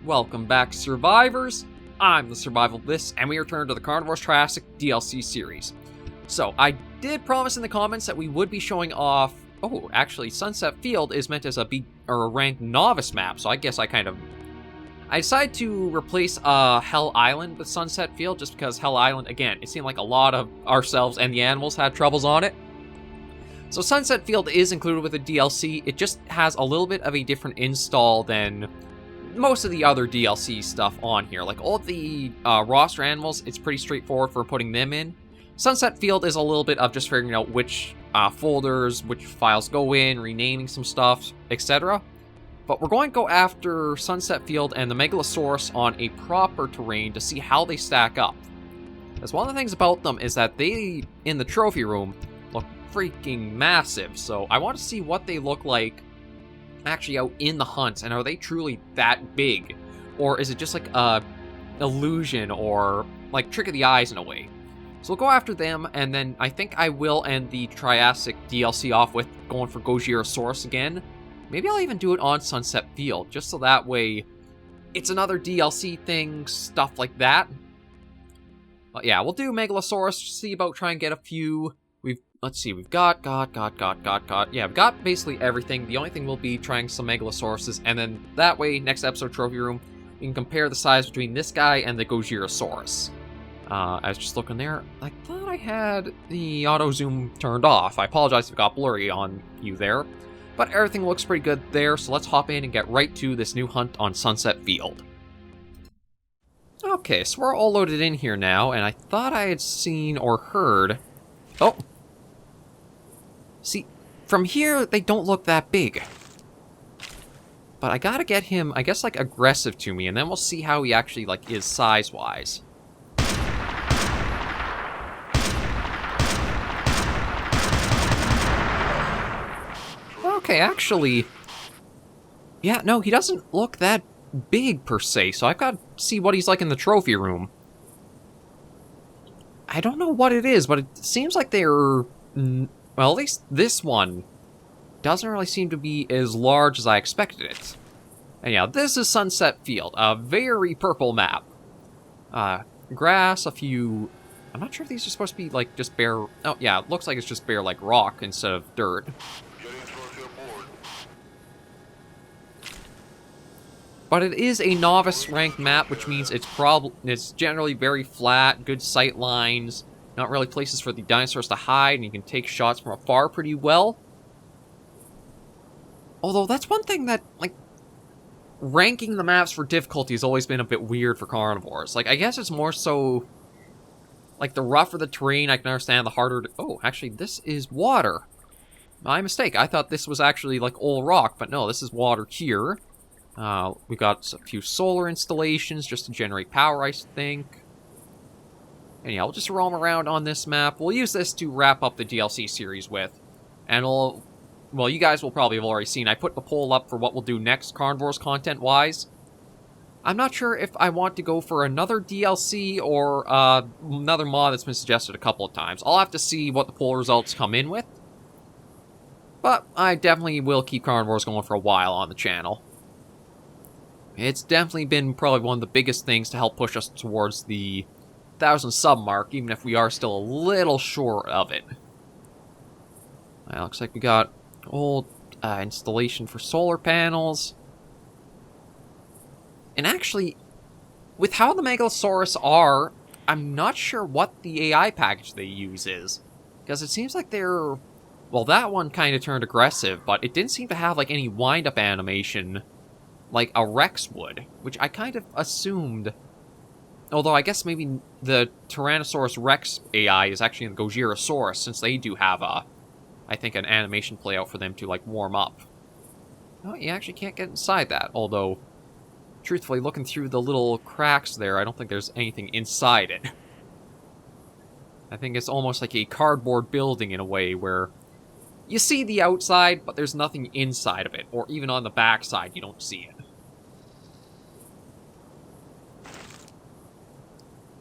Welcome back, survivors! I'm the SurvivalVis, and we return to the Carnivores Triassic DLC series. So, I did promise in the comments that we would be showing off... Oh, actually, Sunset Field is meant as a ranked novice map, so I guess I decided to replace Hell Island with Sunset Field, just because Hell Island, again, it seemed like a lot of ourselves and the animals had troubles on it. So Sunset Field is included with the DLC, it just has a little bit of a different install than most of the other DLC stuff on here. Like all the roster animals, it's pretty straightforward for putting them in. Sunset Field is a little bit of just figuring out which folders, which files go in, renaming some stuff, etc. But we're going to go after Sunset Field and the Megalosaurus on a proper terrain to see how they stack up. Because one of the things about them is that they, in the trophy room, look freaking massive. So I want to see what they look like actually out in the hunt, and are they truly that big? Or is it just like a illusion or like trick of the eyes in a way? So we'll go after them, and then I think I will end the Triassic DLC off with going for Gojirasaurus again. Maybe I'll even do it on Sunset Field, just so that way it's another DLC thing, stuff like that. But yeah, we'll do Megalosaurus, see about trying to get a few. Let's see, we've got. Yeah, we've got basically everything. The only thing will be trying some Megalosauruses, and then that way, next episode Trophy Room, we can compare the size between this guy and the Gojirasaurus. I was just looking there. I thought I had the auto zoom turned off. I apologize if it got blurry on you there. But everything looks pretty good there, so let's hop in and get right to this new hunt on Sunset Field. Okay, so we're all loaded in here now, and I thought I had seen or heard... Oh! See, from here, they don't look that big. But I gotta get him, I guess, like, aggressive to me, and then we'll see how he actually, like, is size-wise. Okay, actually... Yeah, no, he doesn't look that big, per se, so I've got to see what he's like in the trophy room. I don't know what it is, but it seems like they're... Well, at least this one doesn't really seem to be as large as I expected it. And yeah, this is Sunset Field, a very purple map. Grass, a few... I'm not sure if these are supposed to be, like, just bare... Oh, yeah, it looks like it's just bare, like, rock instead of dirt. But it is a novice ranked map, which means it's generally very flat, good sight lines, not really places for the dinosaurs to hide, and you can take shots from afar pretty well. Although that's one thing that, like, ranking the maps for difficulty has always been a bit weird for carnivores. Like, I guess it's more so, like, the rougher the terrain, I can understand, the harder to... Oh, actually, this is water. My mistake. I thought this was actually, like, all rock, but no, this is water here. We got a few solar installations just to generate power, I think. And yeah, we'll just roam around on this map. We'll use this to wrap up the DLC series with. And well, you guys will probably have already seen, I put the poll up for what we'll do next, Carnivores content-wise. I'm not sure if I want to go for another DLC or another mod that's been suggested a couple of times. I'll have to see what the poll results come in with. But I definitely will keep Carnivores going for a while on the channel. It's definitely been probably one of the biggest things to help push us towards the 1,000 sub mark, even if we are still a little short of it. Well, looks like we got old installation for solar panels. And actually, with how the Megalosaurus are, I'm not sure what the AI package they use is. Because it seems like they're... Well, that one kind of turned aggressive, but it didn't seem to have like any wind-up animation like a Rex would, which I kind of assumed... Although I guess maybe the Tyrannosaurus Rex AI is actually in the Gojirasaurus, since they do have I think, an animation playout for them to, like, warm up. Oh, you actually can't get inside that, although, truthfully, looking through the little cracks there, I don't think there's anything inside it. I think it's almost like a cardboard building in a way, where you see the outside, but there's nothing inside of it, or even on the backside, you don't see it.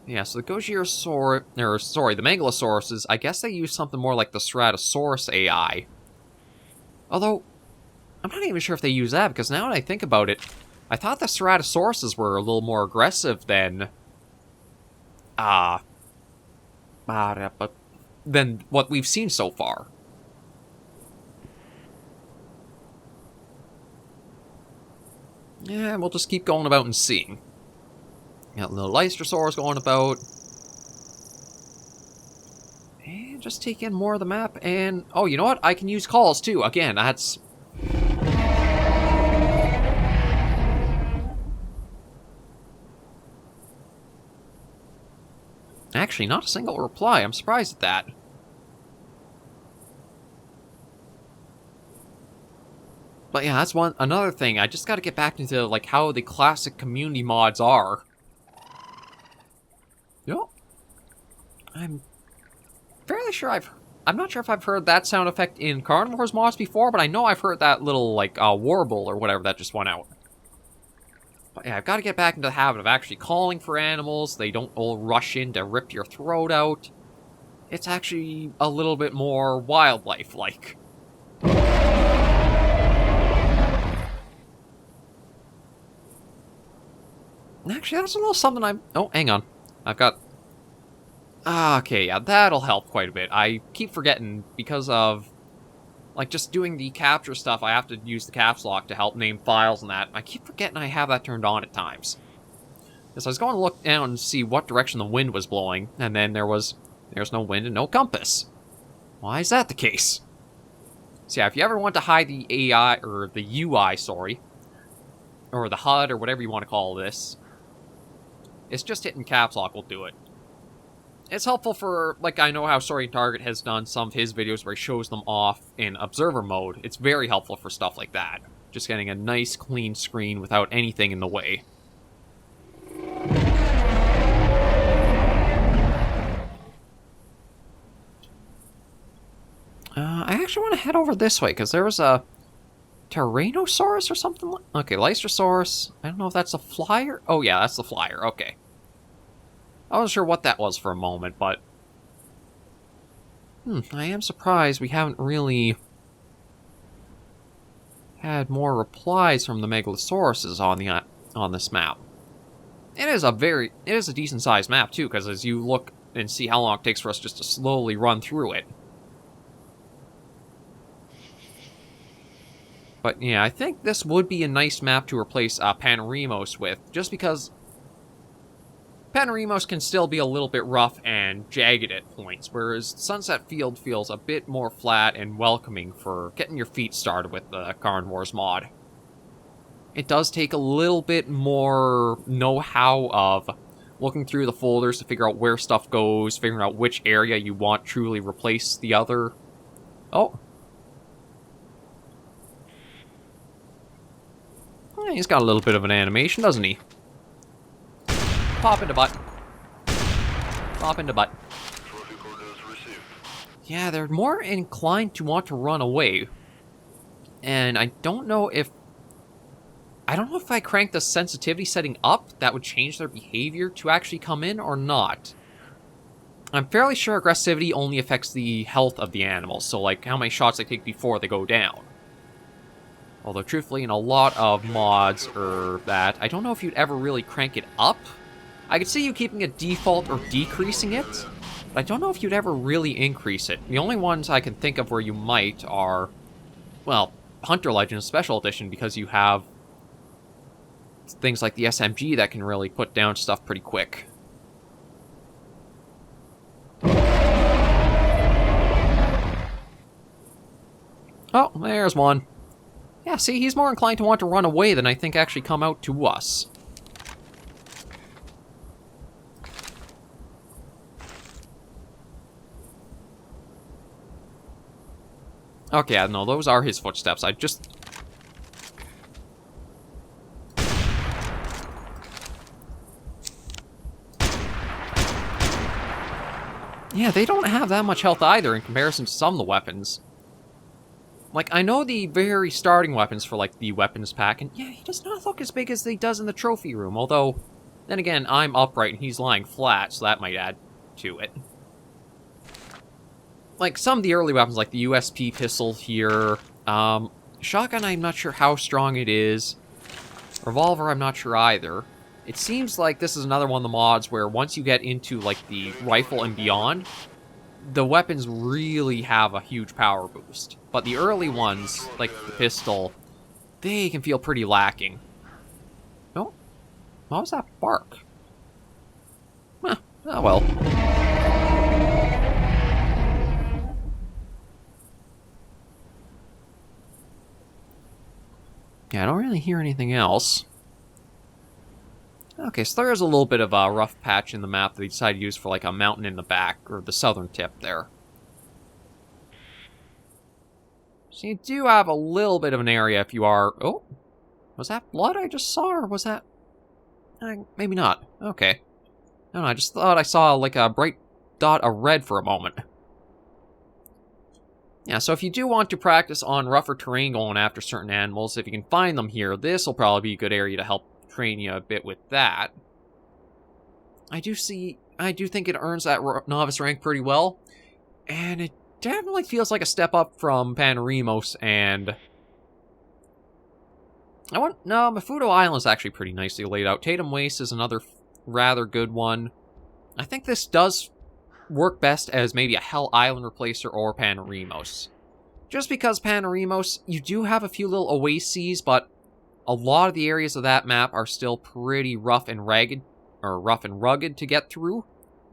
Yeah, so the Gojirasaurus, the Megalosauruses, I guess they use something more like the Stratosaurus AI. Although, I'm not even sure if they use that, because now that I think about it, I thought the Ceratosauruses were a little more aggressive than... than what we've seen so far. Yeah, we'll just keep going about and seeing. Got a little Lystrosaurus going about. And just take in more of the map, and... Oh, you know what? I can use calls, too. Again, that's... Actually, not a single reply. I'm surprised at that. But yeah, that's another thing. I just gotta get back into, like, how the classic community mods are. Yep. I'm fairly sure I'm not sure if I've heard that sound effect in Carnivores mods before, but I know I've heard that little, like, warble or whatever that just went out. But yeah, I've got to get back into the habit of actually calling for animals. They don't all rush in to rip your throat out. It's actually a little bit more wildlife-like. Actually, that's a little something I'm... Oh, hang on. I've got... Okay, yeah, that'll help quite a bit. I keep forgetting because of... Like, just doing the capture stuff, I have to use the caps lock to help name files and that. I keep forgetting I have that turned on at times. So I was going to look down and see what direction the wind was blowing, and then there's no wind and no compass. Why is that the case? So yeah, if you ever want to hide the AI, or the UI, sorry, or the HUD, or whatever you want to call this, it's just hitting caps lock will do it. It's helpful for, like, I know how Sorry Target has done some of his videos where he shows them off in observer mode. It's very helpful for stuff like that. Just getting a nice, clean screen without anything in the way. I actually want to head over this way, because there was a Tyrannosaurus or something like... Okay, Lystrosaurus. I don't know if that's a flyer. Oh, yeah, that's the flyer. Okay. I wasn't sure what that was for a moment, but... I am surprised we haven't really had more replies from the Megalosauruses on this map. It is a decent-sized map, too, because as you look and see how long it takes for us just to slowly run through it. But yeah, I think this would be a nice map to replace Panoramos with, just because Panoramos can still be a little bit rough and jagged at points, whereas Sunset Field feels a bit more flat and welcoming for getting your feet started with the Carnivores mod. It does take a little bit more know-how of looking through the folders to figure out where stuff goes, figuring out which area you want truly replace the other. Oh. He's got a little bit of an animation, doesn't he? Pop into butt. Pop into butt. Yeah, they're more inclined to want to run away. And I don't know if I crank the sensitivity setting up, that would change their behavior to actually come in or not. I'm fairly sure aggressivity only affects the health of the animals, so like how many shots they take before they go down. Although truthfully, in a lot of mods or that, I don't know if you'd ever really crank it up. I could see you keeping it default or decreasing it, but I don't know if you'd ever really increase it. The only ones I can think of where you might are, well, Hunter Legends Special Edition, because you have things like the SMG that can really put down stuff pretty quick. Oh, there's one. Yeah, see, he's more inclined to want to run away than I think actually come out to us. Okay, I know, those are his footsteps. I just... Yeah, they don't have that much health either in comparison to some of the weapons. Like, I know the very starting weapons for, like, the weapons pack, and yeah, he does not look as big as he does in the trophy room, although, then again, I'm upright and he's lying flat, so that might add to it. Like, some of the early weapons, like the USP pistol here, shotgun, I'm not sure how strong it is. Revolver, I'm not sure either. It seems like this is another one of the mods where once you get into, like, the rifle and beyond, the weapons really have a huge power boost. But the early ones, like the pistol, they can feel pretty lacking. Oh, what was that bark? Huh, oh well. Yeah, I don't really hear anything else. Okay, so there is a little bit of a rough patch in the map that they decided to use for like a mountain in the back, or the southern tip there. So you do have a little bit of an area if you are... Oh, was that blood I just saw, or was that... maybe not. Okay. I don't know, I just thought I saw like a bright dot of red for a moment. Yeah, so if you do want to practice on rougher terrain going after certain animals, if you can find them here, this will probably be a good area to help train you a bit with that. I do think it earns that novice rank pretty well, and it definitely feels like a step up from Panoremos, and Mafuto Island is actually pretty nicely laid out. Tatum Waste is another rather good one. I think this does work best as maybe a Hell Island replacer or Panoremos. Just because Panoremos, you do have a few little oases, but a lot of the areas of that map are still pretty rough and rugged to get through.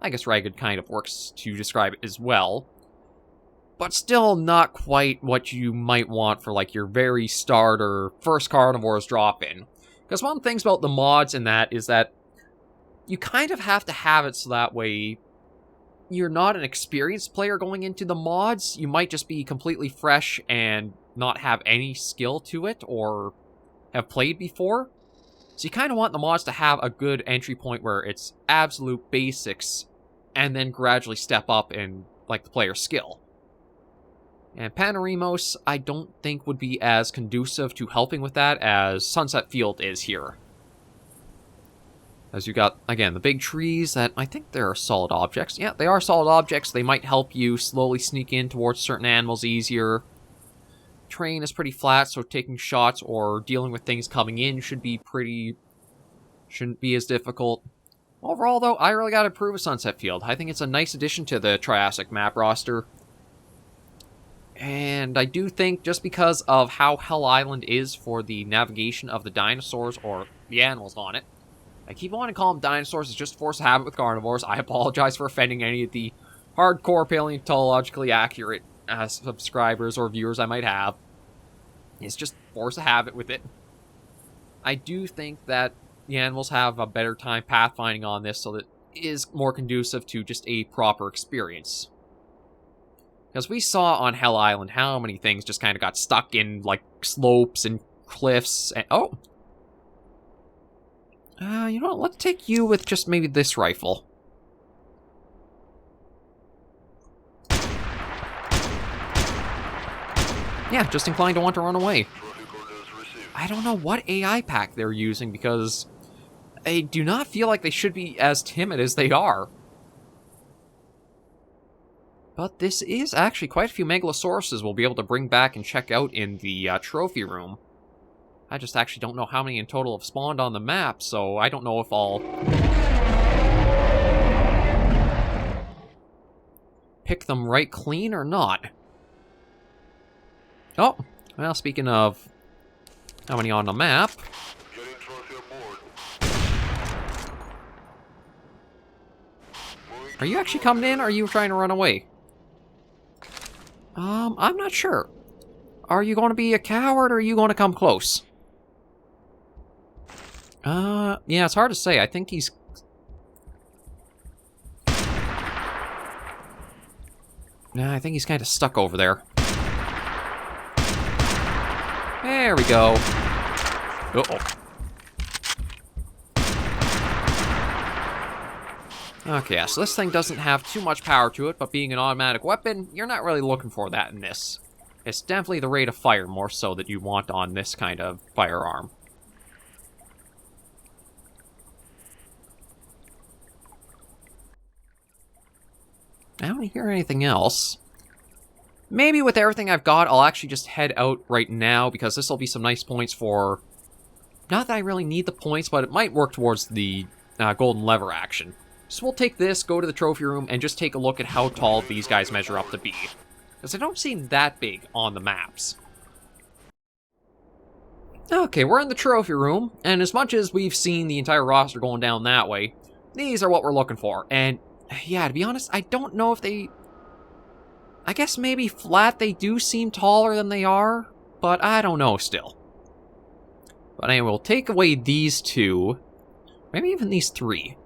I guess ragged kind of works to describe it as well. But still not quite what you might want for like your very starter first Carnivores drop-in. Because one of the things about the mods in that is that you kind of have to have it so that way you're not an experienced player going into the mods. You might just be completely fresh and not have any skill to it or have played before. So you kind of want the mods to have a good entry point where it's absolute basics and then gradually step up in like the player's skill. And Panoremos, I don't think would be as conducive to helping with that as Sunset Field is here. As you got, again, the big trees that I think they're solid objects. Yeah, they are solid objects. They might help you slowly sneak in towards certain animals easier. Terrain is pretty flat, so taking shots or dealing with things coming in shouldn't be as difficult. Overall, though, I really gotta approve of Sunset Field. I think it's a nice addition to the Triassic map roster. And I do think, just because of how Hell Island is for the navigation of the dinosaurs, or the animals on it, I keep wanting to call them dinosaurs, it's just force of habit with carnivores. I apologize for offending any of the hardcore paleontologically accurate subscribers or viewers I might have. It's just force of habit with it. I do think that the animals have a better time pathfinding on this, so that it is more conducive to just a proper experience. Because we saw on Hell Island how many things just kind of got stuck in, like, slopes and cliffs and... Oh! You know what? Let's take you with just maybe this rifle. Yeah, just inclined to want to run away. I don't know what AI pack they're using, because I do not feel like they should be as timid as they are. But this is actually quite a few Megalosauruses we'll be able to bring back and check out in the trophy room. I just actually don't know how many in total have spawned on the map, so I don't know if I'll pick them right clean or not. Oh, well, speaking of how many on the map... Are you actually coming in, or are you trying to run away? I'm not sure. Are you going to be a coward, or are you going to come close? Yeah, it's hard to say. I think he's... Nah, I think he's kind of stuck over there. There we go. Uh-oh. Okay, yeah, so this thing doesn't have too much power to it, but being an automatic weapon, you're not really looking for that in this. It's definitely the rate of fire more so that you want on this kind of firearm. I don't hear anything else. Maybe with everything I've got, I'll actually just head out right now, because this will be some nice points for Not that I really need the points, but it might work towards the golden lever action. So we'll take this, go to the trophy room, and just take a look at how tall these guys measure up to be. Because they don't seem that big on the maps. Okay, we're in the trophy room, and as much as we've seen the entire roster going down that way, these are what we're looking for. And yeah, to be honest, I don't know if they... I guess maybe flat they do seem taller than they are, but I don't know still. But anyway, we'll take away these two, maybe even these three.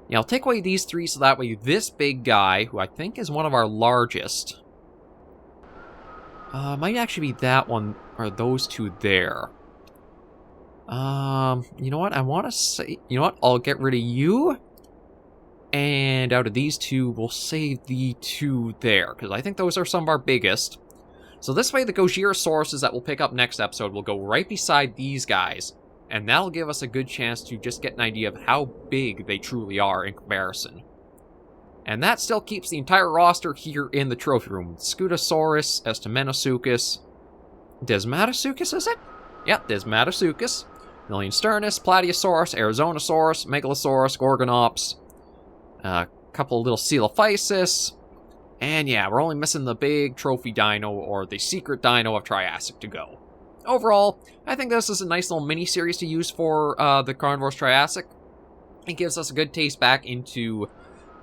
Yeah, I'll take away these three so that way this big guy, who I think is one of our largest, might actually be that one, or those two there. You know what, I want to say, you know what, I'll get rid of you, and out of these two, we'll save the two there, because I think those are some of our biggest. So this way, the Gojirasauruses that we'll pick up next episode will go right beside these guys, and that'll give us a good chance to just get an idea of how big they truly are in comparison. And that still keeps the entire roster here in the trophy room. Scutosaurus, Estimenosuchus, Desmatosuchus, is it? Yep, Desmatosuchus, Millionsternus, Platyosaurus, Arizonosaurus, Megalosaurus, Gorgonops, a couple of little Coelophysis, and yeah, we're only missing the big trophy dino, or the secret dino of Triassic to go. Overall, I think this is a nice little mini-series to use for the Carnivores Triassic. It gives us a good taste back into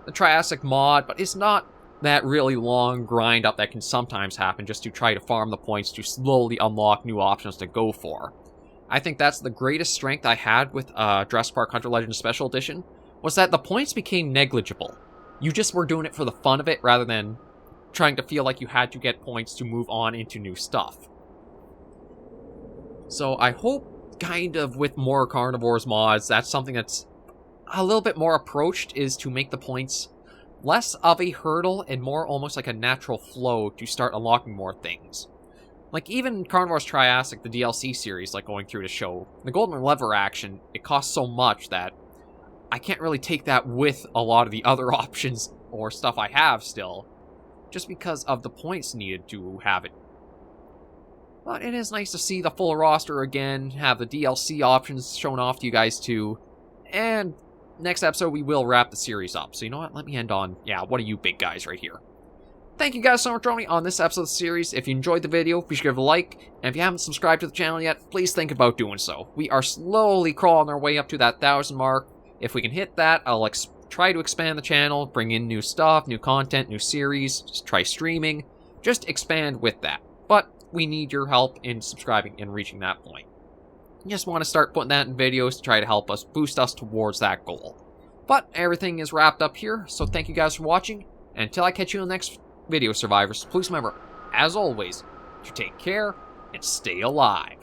the Triassic mod, but it's not that really long grind up that can sometimes happen just to try to farm the points to slowly unlock new options to go for. I think that's the greatest strength I had with Jurassic Park Hunter Legends Special Edition, was that the points became negligible. You just were doing it for the fun of it rather than trying to feel like you had to get points to move on into new stuff. So I hope, kind of, with more Carnivores mods, that's something that's a little bit more approached, is to make the points less of a hurdle and more almost like a natural flow to start unlocking more things. Like even Carnivores Triassic, the DLC series, like going through the show, the golden lever action, it costs so much that I can't really take that with a lot of the other options or stuff I have still, just because of the points needed to have it. But it is nice to see the full roster again, have the DLC options shown off to you guys too, and next episode we will wrap the series up. So you know what, let me end on, yeah, one of you big guys right here. Thank you guys so much for joining me on this episode of the series. If you enjoyed the video, be sure to give it a like, and if you haven't subscribed to the channel yet, please think about doing so. We are slowly crawling our way up to that 1,000 mark. If we can hit that, I'll try to expand the channel, bring in new stuff, new content, new series, just try streaming, just expand with that. But we need your help in subscribing and reaching that point. I just want to start putting that in videos to try to help us boost us towards that goal. But everything is wrapped up here, so thank you guys for watching, and until I catch you in the next video, survivors, please remember, as always, to take care and stay alive.